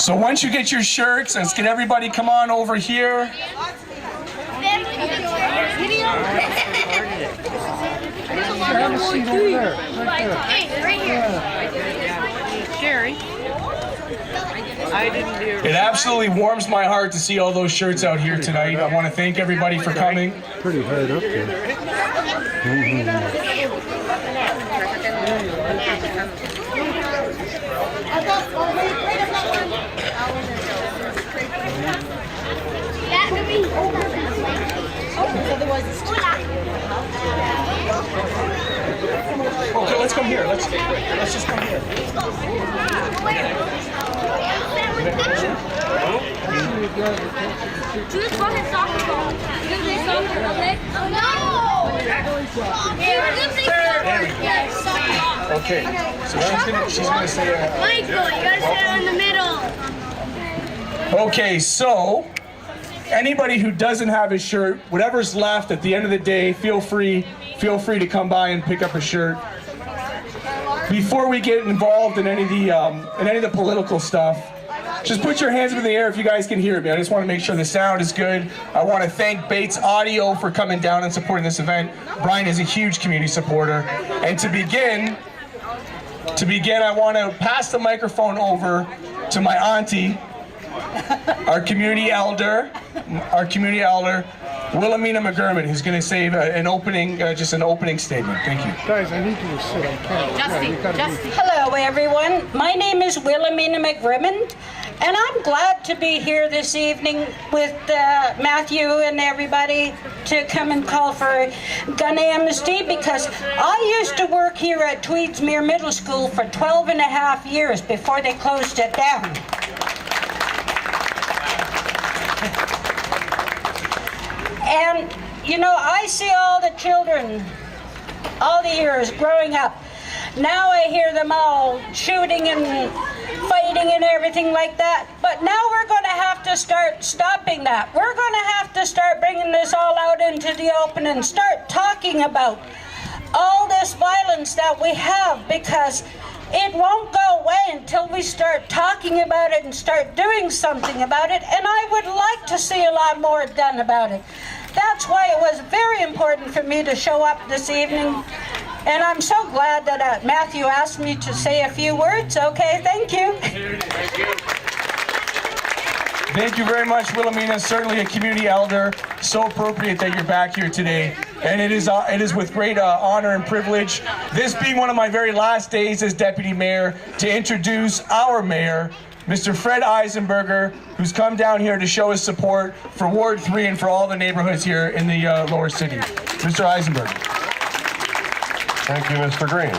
So once you get your shirts, let's get everybody come on over here. Jerry. It absolutely warms my heart to see all those shirts out here tonight. I want to thank everybody for coming. Pretty hard up there. Okay, let's come here. Let's just come here. Choose one and soccer ball. You can play soccer, okay? Oh no! Yes, soccer ball. Okay. So she's gonna say Michael, you gotta sit in the middle. Okay, so anybody who doesn't have a shirt, whatever's left at the end of the day, feel free to come by and pick up a shirt. Before we get involved in any of the political stuff, just put your hands up in the air if you guys can hear me. I just want to make sure the sound is good. I want to thank Bates Audio for coming down and supporting this event. Brian is a huge community supporter. And to begin, I want to pass the microphone over to my auntie, our community elder, Wilhelmina McGurman, who's going to say an opening statement. Thank you. Guys, I need you to sit. I can't. Hello, everyone. My name is Wilhelmina McGurman, and I'm glad to be here this evening with Matthew and everybody to come and call for gun amnesty, because I used to work here at Tweedsmuir Middle School for 12 and a half years before they closed it down. And, you know, I see all the children, all the years growing up. Now I hear them all shooting and fighting and everything like that. But now we're going to have to start stopping that. We're going to have to start bringing this all out into the open and start talking about all this violence that we have, because it won't go away until we start talking about it and start doing something about it. And I would like to see a lot more done about it. That's why it was very important for me to show up this evening. And I'm so glad that Matthew asked me to say a few words. Okay, thank you. Thank you very much, Wilhelmina. Certainly a community elder. So appropriate that you're back here today. And it is with great honor and privilege, this being one of my very last days as deputy mayor, to introduce our mayor, Mr. Fred Eisenberger, who's come down here to show his support for Ward 3 and for all the neighborhoods here in the lower city. Mr. Eisenberger. Thank you, Mr. Green.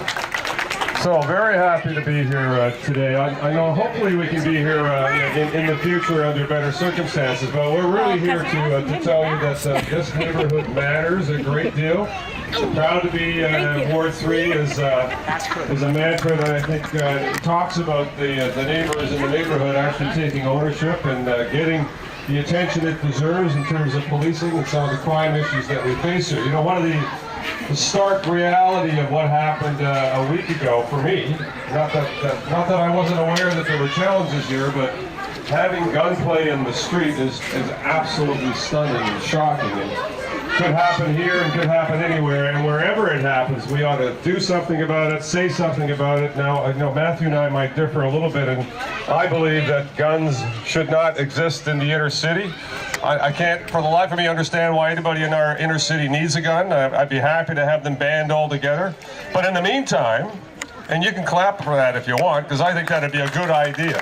So very happy to be here today. I know hopefully we can be here in the future under better circumstances, but we're really here to tell you that this neighborhood matters a great deal. Proud to be Ward 3 is a mantra that I think talks about the neighbors in the neighborhood actually taking ownership and getting the attention it deserves in terms of policing and some of the crime issues that we face here. You know, one of the stark reality of what happened a week ago for me, not that I wasn't aware that there were challenges here, but having gunplay in the street is absolutely stunning and shocking. And could happen here and could happen anywhere, and wherever it happens, we ought to do something about it, say something about it. Now, I know Matthew and I might differ a little bit, and I believe that guns should not exist in the inner city. I can't, for the life of me, understand why anybody in our inner city needs a gun. I'd be happy to have them banned altogether. But in the meantime, and you can clap for that if you want, because I think that'd be a good idea.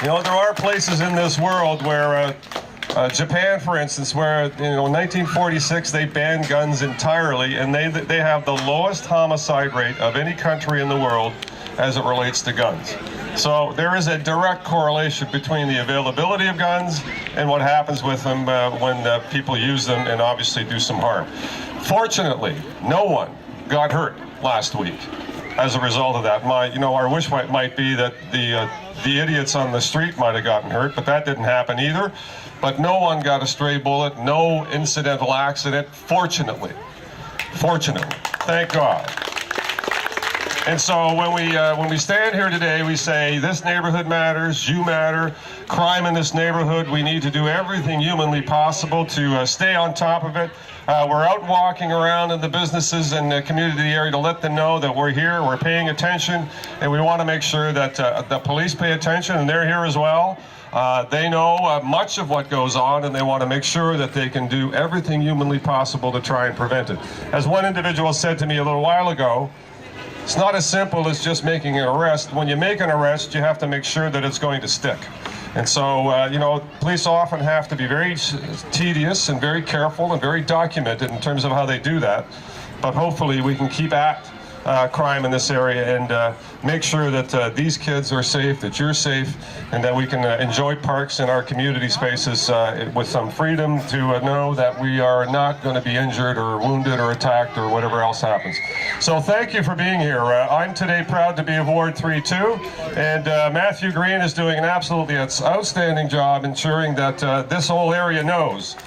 You know, there are places in this world where Japan, for instance, where in 1946 they banned guns entirely, and they have the lowest homicide rate of any country in the world as it relates to guns. So there is a direct correlation between the availability of guns and what happens with them when people use them and obviously do some harm. Fortunately, no one got hurt last week as a result of that. Our wish might be that the idiots on the street might have gotten hurt, but that didn't happen either. But no one got a stray bullet, no incidental accident, fortunately. Fortunately. Thank God. And so when we stand here today, we say this neighborhood matters, you matter, crime in this neighborhood, we need to do everything humanly possible to stay on top of it. We're out walking around in the businesses and the community of the area to let them know that we're here, we're paying attention, and we want to make sure that the police pay attention, and they're here as well. They know much of what goes on, and they want to make sure that they can do everything humanly possible to try and prevent it. As one individual said to me a little while ago, it's not as simple as just making an arrest. When you make an arrest, you have to make sure that it's going to stick. And so, you know, police often have to be very tedious and very careful and very documented in terms of how they do that. But hopefully we can keep at crime in this area and make sure that these kids are safe, that you're safe, and that we can enjoy parks in our community spaces with some freedom to know that we are not going to be injured or wounded or attacked or whatever else happens. So thank you for being here. I'm today proud to be of Ward 3 too, and Matthew Green is doing an absolutely outstanding job ensuring that this whole area knows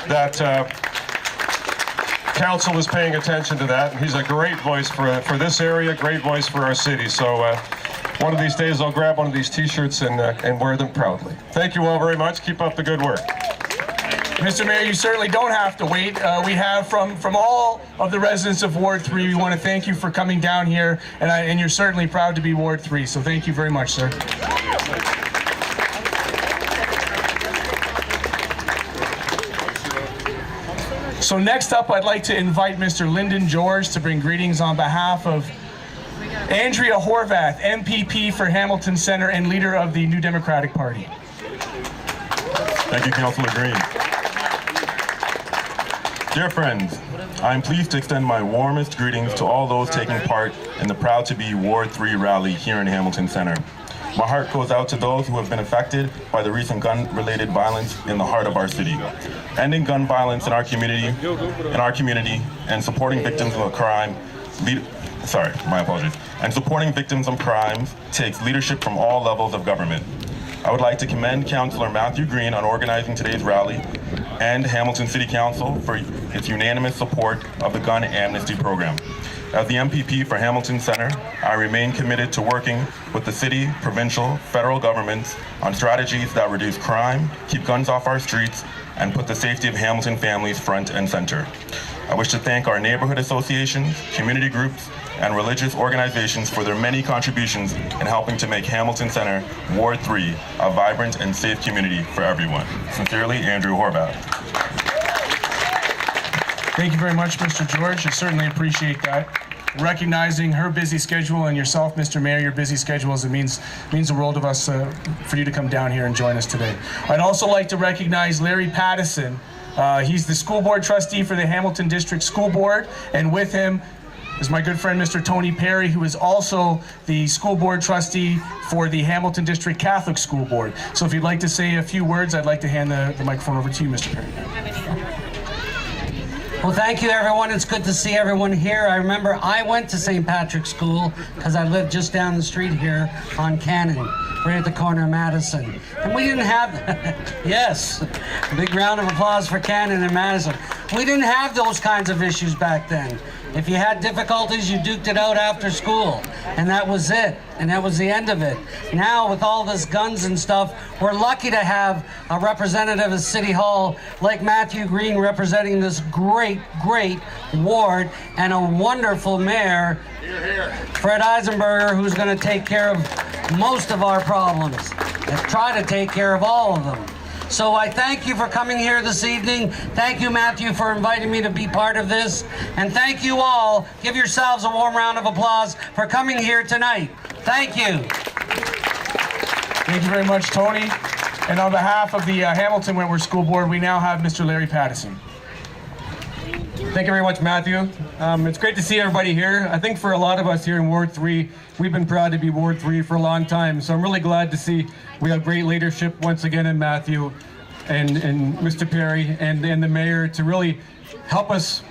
that Council is paying attention to that, and he's a great voice for this area, great voice for our city. So one of these days I'll grab one of these t-shirts and wear them proudly. Thank you all very much. Keep up the good work. Mr. Mayor, you certainly don't have to wait. We have from all of the residents of Ward 3, we want to thank you for coming down here, and you're certainly proud to be Ward 3, so thank you very much, sir. So next up, I'd like to invite Mr. Lyndon George to bring greetings on behalf of Andrea Horvath, MPP for Hamilton Centre and leader of the New Democratic Party. Thank you, Councillor Green. Dear friends, I am pleased to extend my warmest greetings to all those taking part in the Proud to Be Ward 3 rally here in Hamilton Centre. My heart goes out to those who have been affected by the recent gun-related violence in the heart of our city. Ending gun violence in our community, and supporting victims of crime, and supporting victims of crimes takes leadership from all levels of government. I would like to commend Councillor Matthew Green on organizing today's rally and Hamilton City Council for its unanimous support of the gun amnesty program. As the MPP for Hamilton Centre, I remain committed to working with the city, provincial, federal governments on strategies that reduce crime, keep guns off our streets, and put the safety of Hamilton families front and center. I wish to thank our neighborhood associations, community groups, and religious organizations for their many contributions in helping to make Hamilton Centre, Ward 3, a vibrant and safe community for everyone. Sincerely, Andrew Horvath. Thank you very much, Mr. George. I certainly appreciate that. Recognizing her busy schedule and yourself, Mr. Mayor, your busy schedules, it means the world of us for you to come down here and join us today. I'd also like to recognize Larry Pattison. He's the school board trustee for the Hamilton District School Board, and with him is my good friend, Mr. Tony Perry, who is also the school board trustee for the Hamilton District Catholic School Board. So if you'd like to say a few words, I'd like to hand the microphone over to you, Mr. Perry. Well, thank you, everyone. It's good to see everyone here. I remember I went to St. Patrick's School because I lived just down the street here on Cannon, right at the corner of Madison. And we didn't have, yes, a big round of applause for Cannon and Madison. We didn't have those kinds of issues back then. If you had difficulties, you duked it out after school, and that was it, and that was the end of it. Now, with all this guns and stuff, we're lucky to have a representative of City Hall like Matthew Green representing this great ward, and a wonderful mayor, Fred Eisenberger, who's going to take care of most of our problems, and try to take care of all of them. So I thank you for coming here this evening. Thank you, Matthew, for inviting me to be part of this. And thank you all. Give yourselves a warm round of applause for coming here tonight. Thank you. Thank you very much, Tony. And on behalf of the Hamilton Wentworth School Board, we now have Mr. Larry Pattison. Thank you very much, Matthew. It's great to see everybody here. I think for a lot of us here in Ward 3, we've been proud to be Ward 3 for a long time. So I'm really glad to see we have great leadership once again in Matthew and Mr. Perry and the mayor to really help us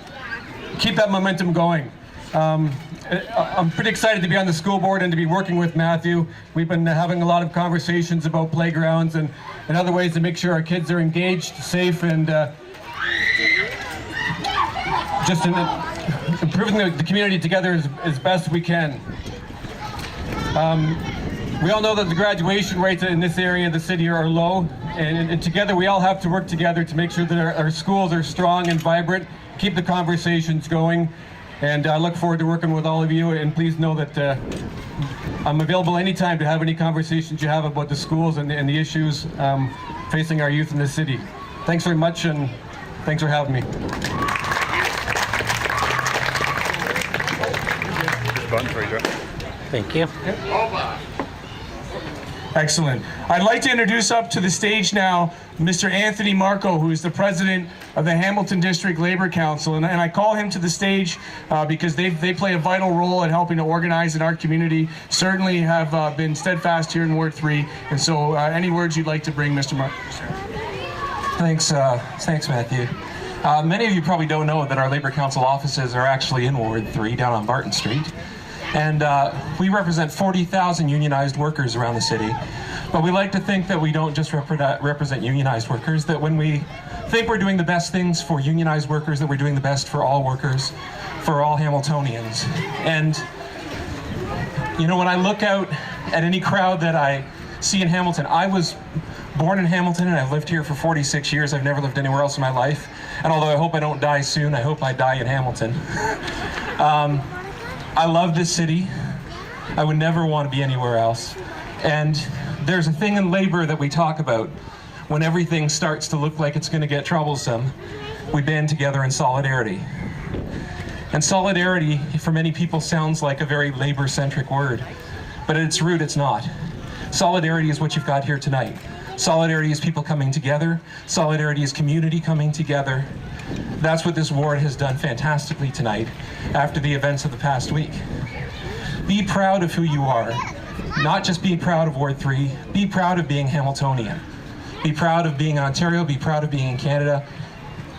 keep that momentum going. I'm pretty excited to be on the school board and to be working with Matthew. We've been having a lot of conversations about playgrounds and other ways to make sure our kids are engaged, safe, and just improving the community together as best we can. We all know that the graduation rates in this area of the city are low, and together we all have to work together to make sure that our schools are strong and vibrant, keep the conversations going, and I look forward to working with all of you, and please know that I'm available anytime to have any conversations you have about the schools and the issues facing our youth in the city. Thanks very much, and thanks for having me. Thank you. Excellent. I'd like to introduce up to the stage now Mr. Anthony Marco, who is the president of the Hamilton District Labor Council. And I call him to the stage because they play a vital role in helping to organize in our community, certainly have been steadfast here in Ward 3. And so any words you'd like to bring, Mr. Marco? Thanks, Matthew. Many of you probably don't know that our Labor Council offices are actually in Ward 3 down on Barton Street. And we represent 40,000 unionized workers around the city. But we like to think that we don't just represent unionized workers, that when we think we're doing the best things for unionized workers, that we're doing the best for all workers, for all Hamiltonians. And, you know, when I look out at any crowd that I see in Hamilton, I was born in Hamilton and I've lived here for 46 years. I've never lived anywhere else in my life. And although I hope I don't die soon, I hope I die in Hamilton. I love this city. I would never want to be anywhere else. And there's a thing in labor that we talk about. When everything starts to look like it's going to get troublesome, we band together in solidarity. And solidarity, for many people, sounds like a very labor-centric word. But at its root, it's not. Solidarity is what you've got here tonight. Solidarity is people coming together. Solidarity is community coming together. That's what this ward has done fantastically tonight after the events of the past week. Be proud of who you are. Not just be proud of Ward 3, be proud of being Hamiltonian. Be proud of being in Ontario, be proud of being in Canada,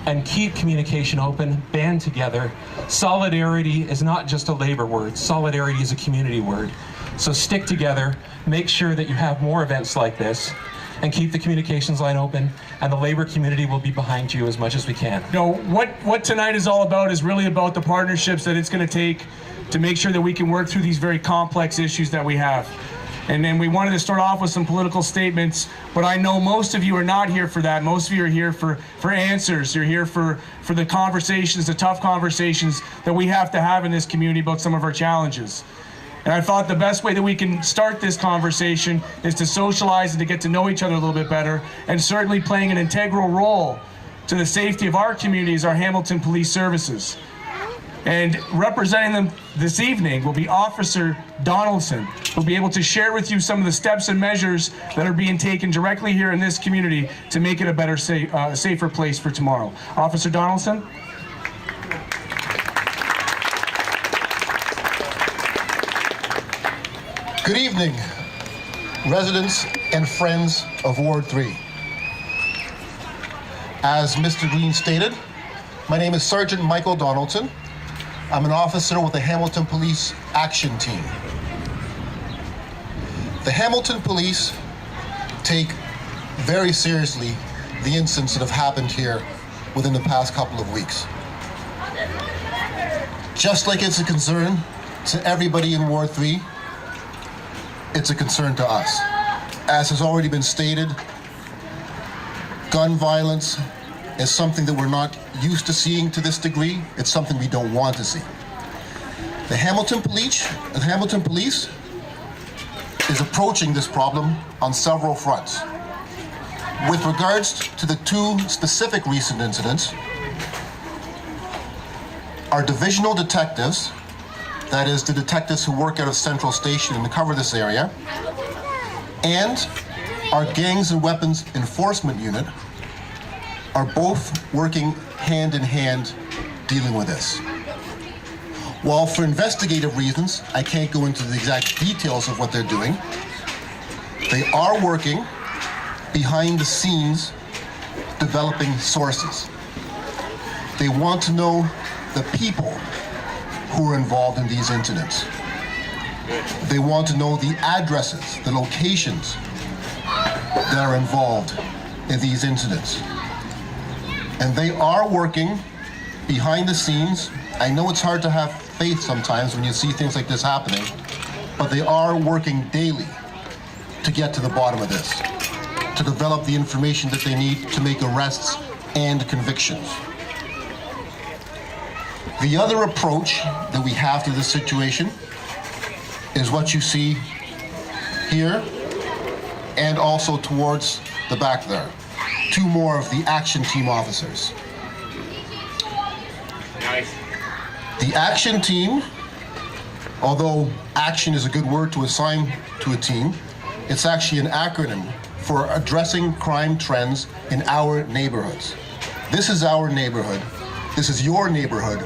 and keep communication open, band together. Solidarity is not just a labor word, solidarity is a community word. So stick together, make sure that you have more events like this, and keep the communications line open, and the labor community will be behind you as much as we can. You know, what tonight is all about is really about the partnerships that it's going to take to make sure that we can work through these very complex issues that we have. And then we wanted to start off with some political statements, but I know most of you are not here for that. Most of you are here for answers. You're here for the conversations, the tough conversations that we have to have in this community about some of our challenges. And I thought the best way that we can start this conversation is to socialize and to get to know each other a little bit better, and certainly playing an integral role to the safety of our communities, our Hamilton Police Services. And representing them this evening will be Officer Donaldson, who'll be able to share with you some of the steps and measures that are being taken directly here in this community to make it a better, safer place for tomorrow. Officer Donaldson? Good evening, residents and friends of Ward 3. As Mr. Green stated, my name is Sergeant Michael Donaldson. I'm an officer with the Hamilton Police Action Team. The Hamilton Police take very seriously the incidents that have happened here within the past couple of weeks. Just like it's a concern to everybody in Ward 3, it's a concern to us. As has already been stated, gun violence is something that we're not used to seeing to this degree. It's something we don't want to see. The Hamilton Police is approaching this problem on several fronts. With regards to the two specific recent incidents, our divisional detectives, that is the detectives who work out of Central Station and cover this area, and our Gangs and Weapons Enforcement Unit are both working hand in hand dealing with this. While for investigative reasons, I can't go into the exact details of what they're doing, they are working behind the scenes developing sources. They want to know the people who are involved in these incidents. They want to know the addresses, the locations that are involved in these incidents. And they are working behind the scenes. I know it's hard to have faith sometimes when you see things like this happening, but they are working daily to get to the bottom of this, to develop the information that they need to make arrests and convictions. The other approach that we have to this situation is what you see here and also towards the back there. Two more of the action team officers. The action team, although action is a good word to assign to a team, it's actually an acronym for addressing crime trends in our neighborhoods. This is our neighborhood, this is your neighborhood,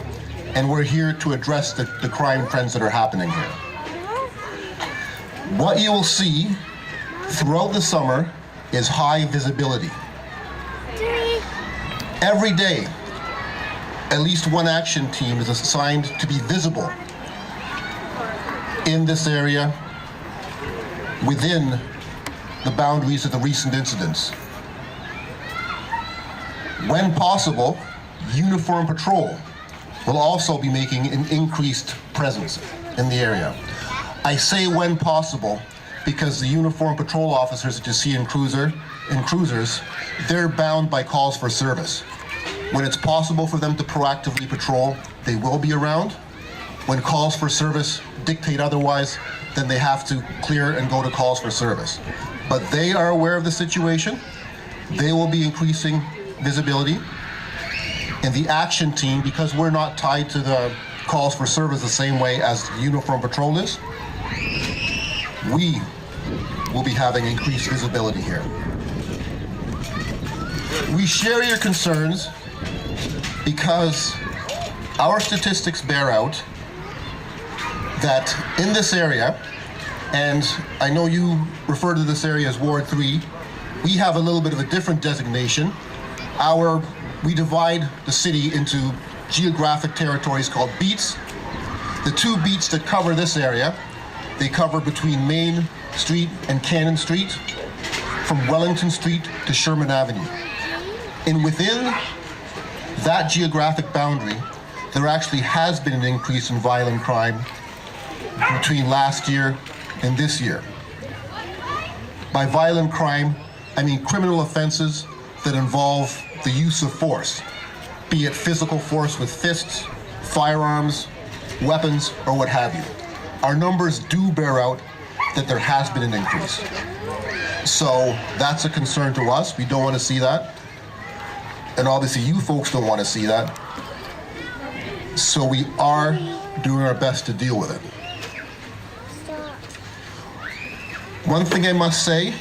and we're here to address the crime trends that are happening here. What you will see throughout the summer is high visibility. Every day, at least one action team is assigned to be visible in this area within the boundaries of the recent incidents. When possible, uniform patrol will also be making an increased presence in the area. I say when possible because the uniform patrol officers that you see in cruisers, they're bound by calls for service. When it's possible for them to proactively patrol, they will be around. When calls for service dictate otherwise, then they have to clear and go to calls for service. But they are aware of the situation. They will be increasing visibility. And the action team, because we're not tied to the calls for service the same way as the uniform patrol is, we will be having increased visibility here. We share your concerns because our statistics bear out that in this area, and I know you refer to this area as Ward 3, we have a little bit of a different designation. We divide the city into geographic territories called beats. The two beats that cover this area, they cover between Main Street and Cannon Street, from Wellington Street to Sherman Avenue. And within that geographic boundary, there actually has been an increase in violent crime between last year and this year. By violent crime, I mean criminal offenses that involve the use of force, be it physical force with fists, firearms, weapons, or what have you. Our numbers do bear out that there has been an increase. So that's a concern to us. We don't want to see that. And obviously you folks don't want to see that. So we are doing our best to deal with it. One thing I must say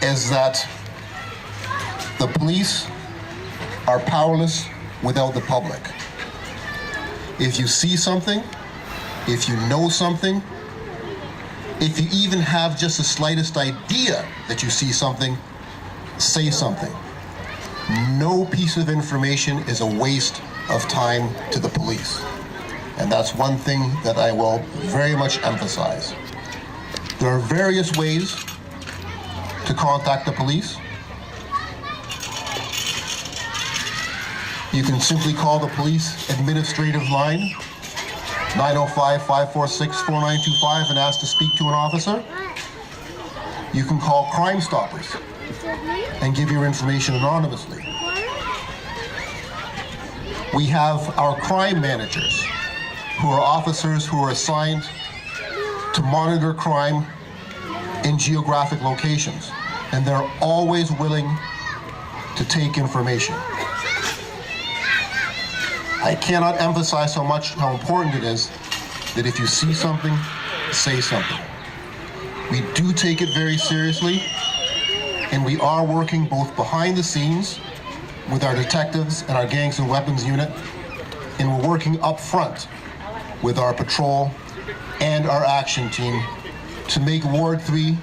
is that the police are powerless without the public. If you see something, if you know something, if you even have just the slightest idea that you see something, say something. No piece of information is a waste of time to the police. And that's one thing that I will very much emphasize. There are various ways to contact the police. You can simply call the police administrative line, 905-546-4925, and ask to speak to an officer. You can call Crime Stoppers and give your information anonymously. We have our crime managers, who are officers who are assigned to monitor crime in geographic locations, and they're always willing to take information. I cannot emphasize so much how important it is that if you see something, say something. We do take it very seriously, and we are working both behind the scenes with our detectives and our gangs and weapons unit, and we're working up front with our patrol and our action team to make Ward 3,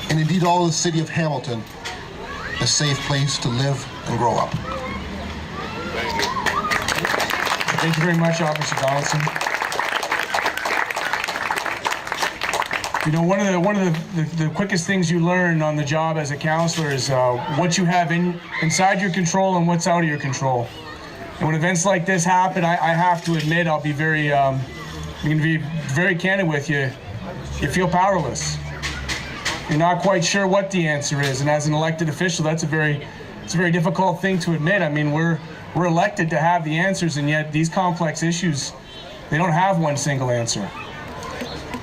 and indeed all of the city of Hamilton, a safe place to live and grow up. Thank you very much, Officer Donaldson. You know, one of the quickest things you learn on the job as a counselor is what you have inside your control and what's out of your control. And when events like this happen, I have to admit I'll be very I'm going to be very candid with you. You feel powerless. You're not quite sure what the answer is, and as an elected official, it's a very difficult thing to admit. I mean, we're elected to have the answers, and yet these complex issues, they don't have one single answer.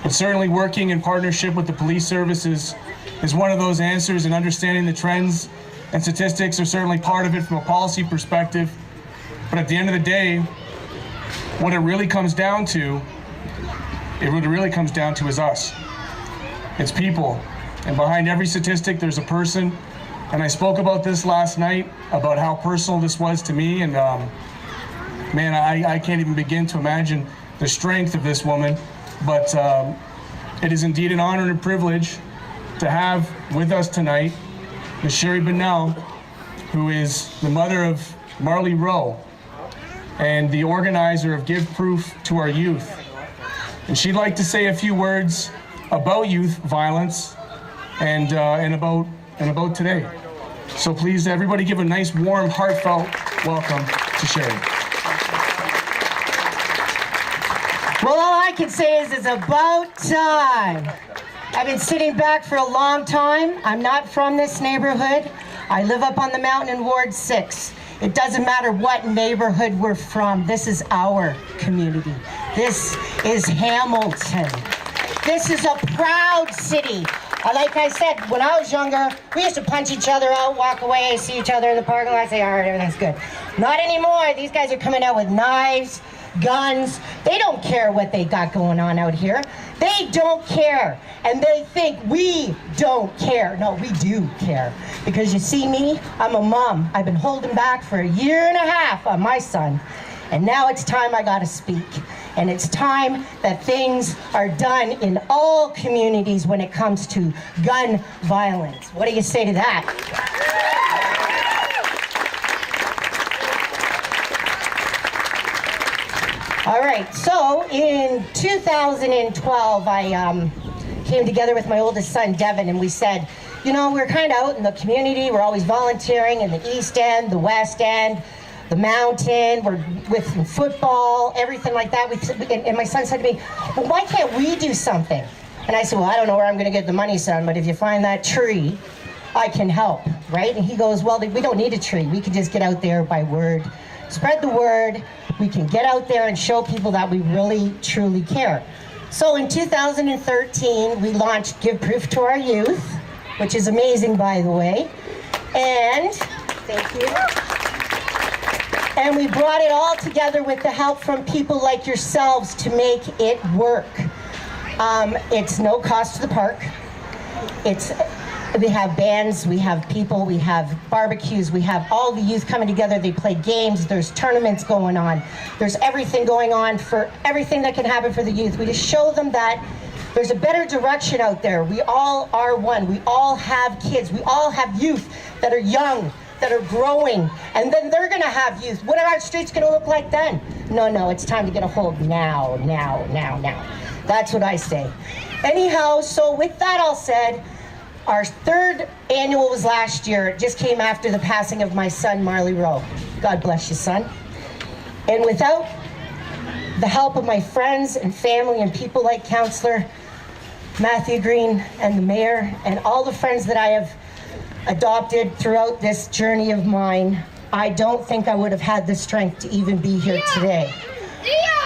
But certainly working in partnership with the police services is one of those answers, and understanding the trends and statistics are certainly part of it from a policy perspective. But at the end of the day, what it really comes down to is us. It's people. And behind every statistic, there's a person. And I spoke about this last night, about how personal this was to me. And man, I can't even begin to imagine the strength of this woman. But it is indeed an honor and a privilege to have with us tonight Ms. Sherry Bennell, who is the mother of Marley Rowe and the organizer of Give Proof to Our Youth. And she'd like to say a few words about youth violence and about today. So please, everybody, give a nice, warm, heartfelt welcome to Sherry. Well, all I can say is it's about time. I've been sitting back for a long time. I'm not from this neighborhood. I live up on the mountain in Ward 6. It doesn't matter what neighborhood we're from. This is our community. This is Hamilton. This is a proud city. Like I said, when I was younger, we used to punch each other out, walk away, see each other in the parking lot, say, all right, everything's good. Not anymore. These guys are coming out with knives, guns. They don't care what they got going on out here. They don't care. And they think we don't care. No, we do care. Because you see me, I'm a mom. I've been holding back for 1.5 years on my son. And now it's time I gotta speak. And it's time that things are done in all communities when it comes to gun violence. What do you say to that? All right, so in 2012, I came together with my oldest son, Devin, and we said, you know, we're kind of out in the community. We're always volunteering in the East End, the West End, the mountain, we're with football, everything like that. And my son said to me, well, why can't we do something? And I said, well, I don't know where I'm going to get the money, son, but if you find that tree, I can help, right? And he goes, well, we don't need a tree. We can just get out there by word, spread the word. We can get out there and show people that we really, truly care. So in 2013, we launched Give Proof to Our Youth, which is amazing, by the way. And, thank you. And we brought it all together with the help from people like yourselves to make it work. It's no cost to the park. We have bands, we have people, we have barbecues, we have all the youth coming together. They play games, there's tournaments going on. There's everything going on for everything that can happen for the youth. We just show them that there's a better direction out there. We all are one. We all have kids. We all have youth that are young, that are growing, and then they're gonna have youth. What are our streets gonna look like then? No, it's time to get a hold now. That's what I say. Anyhow, so with that all said, our third annual was last year. It just came after the passing of my son, Marley Rowe. God bless you, son. And without the help of my friends and family and people like Councillor Matthew Green and the mayor and all the friends that I have adopted throughout this journey of mine, I don't think I would have had the strength to even be here today.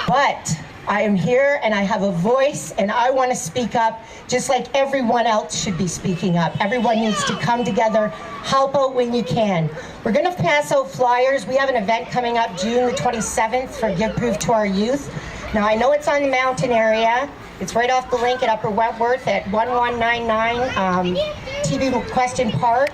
But I am here and I have a voice and I want to speak up just like everyone else should be speaking up. Everyone needs to come together, help out when you can. We're going to pass out flyers. We have an event coming up June the 27th for Give Proof to Our Youth. Now I know it's on the mountain area. It's right off the link at Upper Wentworth at 1199 TB Question Park.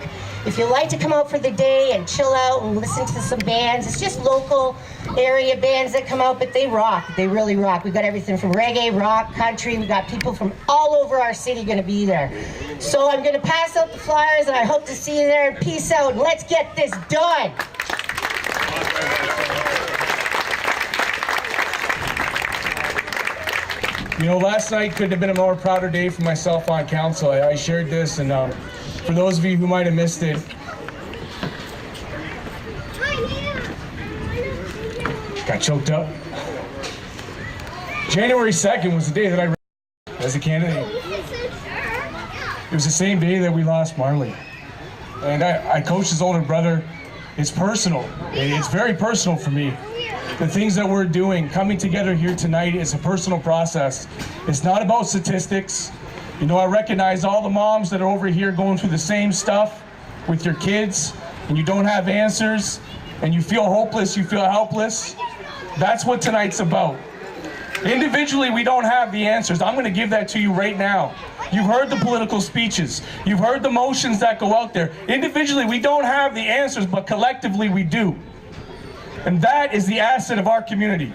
If you'd like to come out for the day and chill out and listen to some bands, it's just local area bands that come out, but they rock. They really rock. We've got everything from reggae, rock, country. We've got people from all over our city going to be there. So I'm going to pass out the flyers, and I hope to see you there. Peace out. Let's get this done. You know, last night couldn't have been a more prouder day for myself on council. I shared this, and for those of you who might have missed it, got choked up. January 2nd was the day that I ran as a candidate. It was the same day that we lost Marley. And I coached his older brother. It's personal. It's very personal for me. The things that we're doing, coming together here tonight, is a personal process. It's not about statistics. You know, I recognize all the moms that are over here going through the same stuff with your kids, and you don't have answers, and you feel hopeless, you feel helpless. That's what tonight's about. Individually, we don't have the answers. I'm going to give that to you right now. You've heard the political speeches. You've heard the motions that go out there. Individually, we don't have the answers, but collectively we do. And that is the asset of our community.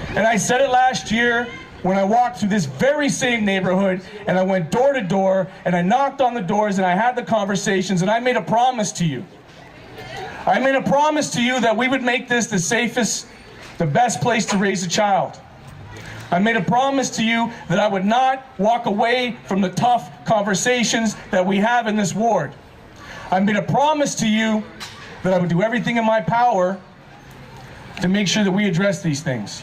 And I said it last year when I walked through this very same neighborhood, and I went door to door, and I knocked on the doors, and I had the conversations, and I made a promise to you. I made a promise to you that we would make this the safest, the best place to raise a child. I made a promise to you that I would not walk away from the tough conversations that we have in this ward. I made a promise to you that I would do everything in my power to make sure that we address these things.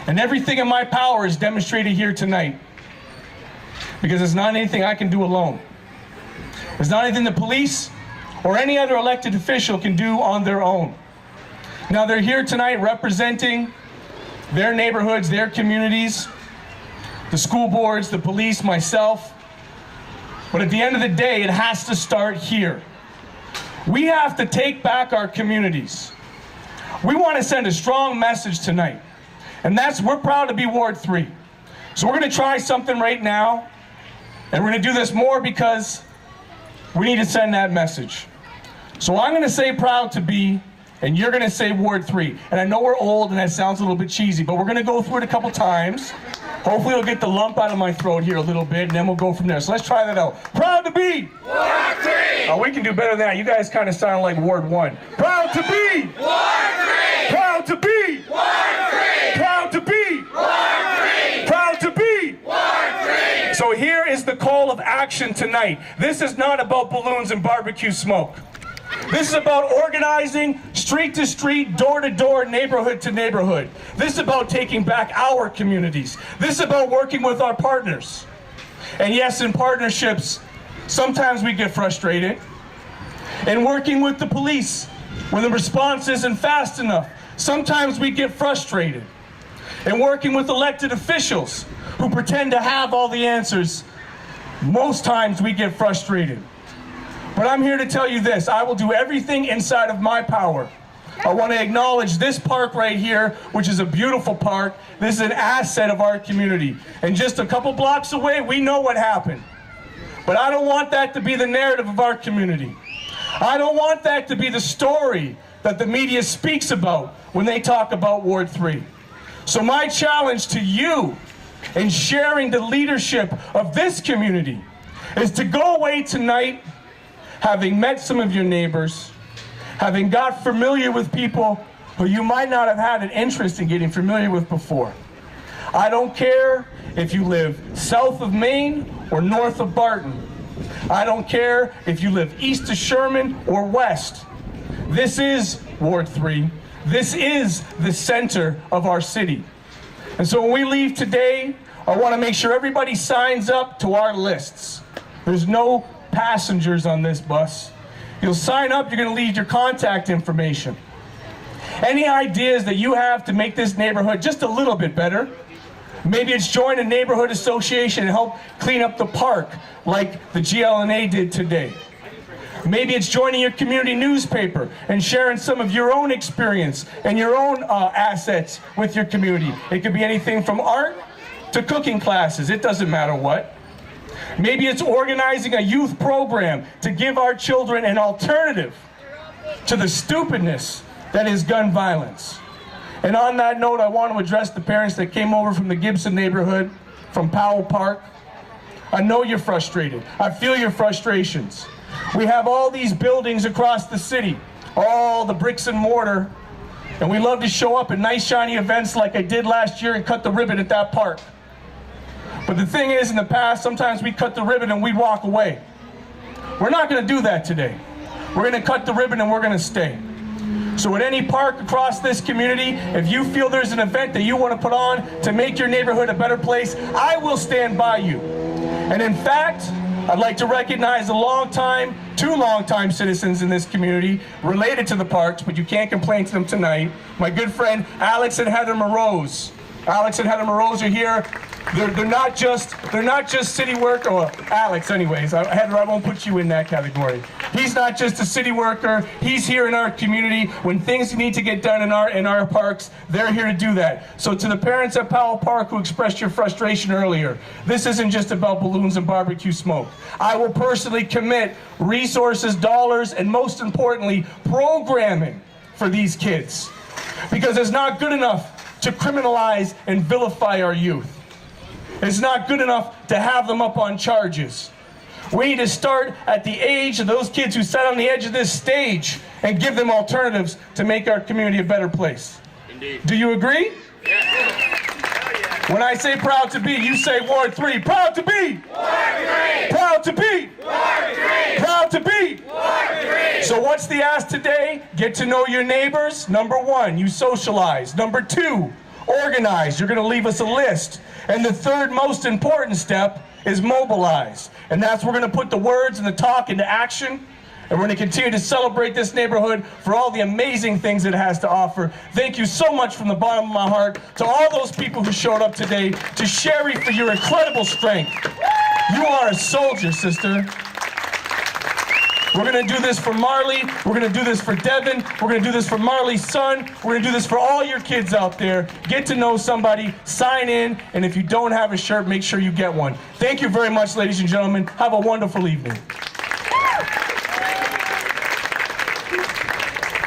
And everything in my power is demonstrated here tonight, because it's not anything I can do alone. It's not anything the police or any other elected official can do on their own. Now, they're here tonight representing their neighborhoods, their communities, the school boards, the police, myself. But at the end of the day, it has to start here. We have to take back our communities. We want to send a strong message tonight. And we're proud to be Ward 3. So we're going to try something right now. And we're going to do this more because we need to send that message. So I'm going to say proud to be, and you're going to say Ward 3. And I know we're old and that sounds a little bit cheesy, but we're going to go through it a couple times. Hopefully it'll get the lump out of my throat here a little bit, and then we'll go from there. So let's try that out. Proud to be Ward 3! Oh, we can do better than that. You guys kind of sound like Ward 1. Proud to be Ward 3! Proud to be Ward 3! Proud to be Ward 3! Proud to be Ward 3! So here is the call of action tonight. This is not about balloons and barbecue smoke. This is about organizing street to street, door to door, neighborhood to neighborhood. This is about taking back our communities. This is about working with our partners. And yes, in partnerships, sometimes we get frustrated. And working with the police, when the response isn't fast enough, sometimes we get frustrated. And working with elected officials who pretend to have all the answers, most times we get frustrated. But I'm here to tell you this: I will do everything inside of my power. I want to acknowledge this park right here, which is a beautiful park. This is an asset of our community. And just a couple blocks away, we know what happened. But I don't want that to be the narrative of our community. I don't want that to be the story that the media speaks about when they talk about Ward 3. So my challenge to you in sharing the leadership of this community is to go away tonight having met some of your neighbors, having got familiar with people who you might not have had an interest in getting familiar with before. I don't care if you live south of Maine or north of Barton. I don't care if you live east of Sherman or west. This is Ward 3. This is the center of our city. And so when we leave today, I want to make sure everybody signs up to our lists. There's no passengers on this bus. You'll sign up, you're going to leave your contact information. Any ideas that you have to make this neighborhood just a little bit better? Maybe it's join a neighborhood association and help clean up the park like the GLNA did today. Maybe it's joining your community newspaper and sharing some of your own experience and your own assets with your community. It could be anything from art to cooking classes. It doesn't matter what. Maybe it's organizing a youth program to give our children an alternative to the stupidness that is gun violence. And on that note, I want to address the parents that came over from the Gibson neighborhood, from Powell Park. I know you're frustrated. I feel your frustrations. We have all these buildings across the city, all the bricks and mortar, and we love to show up at nice shiny events like I did last year and cut the ribbon at that park. But the thing is, in the past, sometimes we cut the ribbon and we'd walk away. We're not going to do that today. We're going to cut the ribbon and we're going to stay. So at any park across this community, if you feel there's an event that you want to put on to make your neighborhood a better place, I will stand by you. And in fact, I'd like to recognize two longtime citizens in this community related to the parks, but you can't complain to them tonight. My good friend Alex and Heather Morose. Alex and Heather Morose are here. They're not just city work, or Alex anyways. Heather, I won't put you in that category. He's not just a city worker. He's here in our community. When things need to get done in our parks, they're here to do that. So to the parents at Powell Park who expressed your frustration earlier, this isn't just about balloons and barbecue smoke. I will personally commit resources, dollars, and most importantly, programming for these kids. Because it's not good enough to criminalize and vilify our youth. It's not good enough to have them up on charges. We need to start at the age of those kids who sat on the edge of this stage and give them alternatives to make our community a better place. Indeed. Do you agree? Yeah. When I say proud to be, you say Ward 3. Proud to be! Ward 3! Proud to be! Ward 3! Proud to be! Ward 3! So what's the ask today? Get to know your neighbors. Number 1, you socialize. Number 2, organize. You're going to leave us a list. And the third most important step is mobilize. And that's we're going to put the words and the talk into action. And we're going to continue to celebrate this neighborhood for all the amazing things it has to offer. Thank you so much from the bottom of my heart to all those people who showed up today, to Sherry for your incredible strength. You are a soldier, sister. We're going to do this for Marley. We're going to do this for Devin. We're going to do this for Marley's son. We're going to do this for all your kids out there. Get to know somebody, sign in, and if you don't have a shirt, make sure you get one. Thank you very much, ladies and gentlemen. Have a wonderful evening.